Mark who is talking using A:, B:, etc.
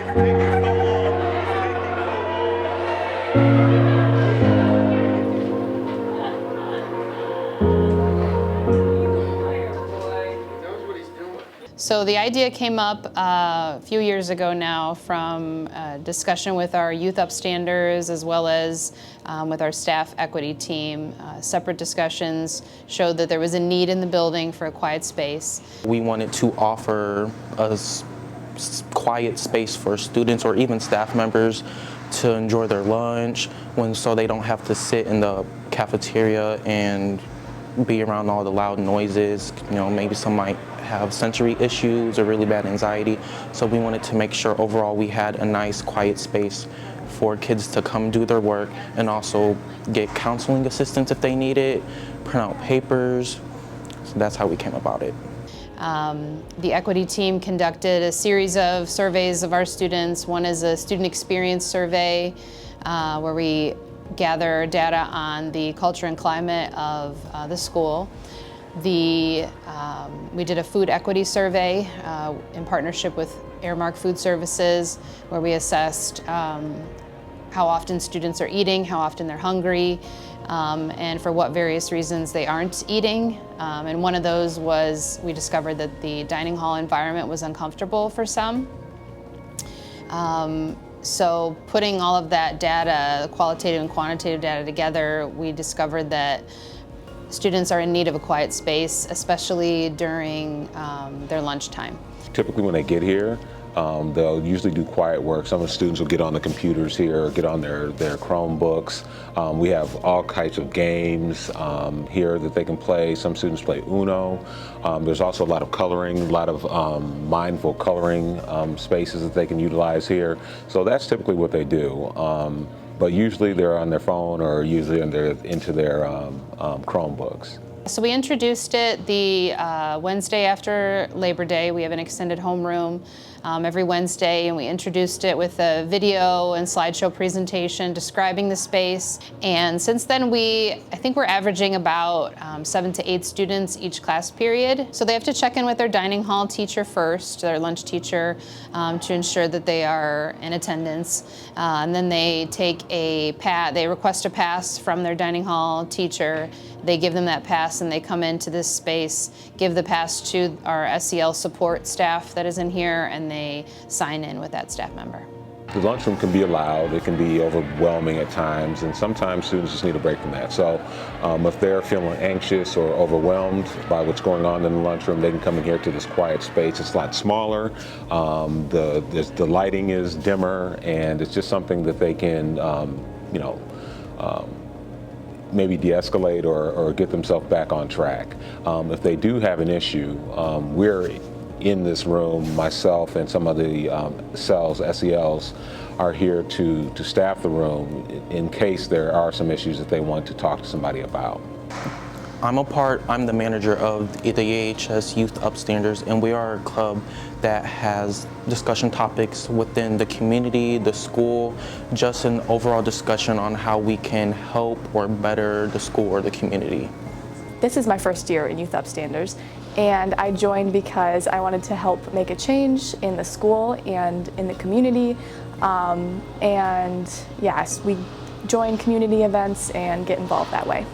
A: So the idea came up a few years ago now from a discussion with our youth upstanders as well as with our staff equity team. Separate discussions showed that there was a need in the building for a quiet space.
B: We wanted to offer a quiet space for students or even staff members to enjoy their lunch so they don't have to sit in the cafeteria and be around all the loud noises. You know, maybe some might have sensory issues or really bad anxiety. So we wanted to make sure overall we had a nice quiet space for kids to come do their work and also get counseling assistance if they need it, print out papers. So that's how we came about it.
A: The equity team conducted a series of surveys of our students. One is a student experience survey where we gather data on the culture and climate of the school. We did a food equity survey in partnership with Airmark Food Services, where we assessed how often students are eating, how often they're hungry, and for what various reasons they aren't eating. And one of those was we discovered that the dining hall environment was uncomfortable for some. So putting all of that data, qualitative and quantitative data together, we discovered that students are in need of a quiet space, especially during their lunchtime.
C: Typically when they get here, they'll usually do quiet work. Some of the students will get on the computers here, get on their Chromebooks. We have all kinds of games here that they can play. Some students play Uno. There's also a lot of coloring, a lot of mindful coloring spaces that they can utilize here. So that's typically what they do. But usually they're on their phone or usually into their Chromebooks.
A: So we introduced it the Wednesday after Labor Day. We have an extended homeroom every Wednesday, and we introduced it with a video and slideshow presentation describing the space. And since then, I think we're averaging about 7 to 8 students each class period. So they have to check in with their dining hall teacher first, their lunch teacher, to ensure that they are in attendance. And then they request a pass from their dining hall teacher. They give them that pass and they come into this space, give the pass to our SEL support staff that is in here, and they sign in with that staff member.
C: The lunchroom can be loud, it can be overwhelming at times, and sometimes students just need a break from that. So if they're feeling anxious or overwhelmed by what's going on in the lunchroom, they can come in here to this quiet space. It's a lot smaller, the lighting is dimmer, and it's just something that they can, maybe de-escalate or get themselves back on track. If they do have an issue, we're in this room, myself and some of the SELs are here to staff the room in case there are some issues that they want to talk to somebody about.
B: I'm the manager of the EHS Youth Upstanders, and we are a club that has discussion topics within the community, the school, just an overall discussion on how we can help or better the school or the community.
D: This is my first year in Youth Upstanders, and I joined because I wanted to help make a change in the school and in the community. And yes, we join community events and get involved that way.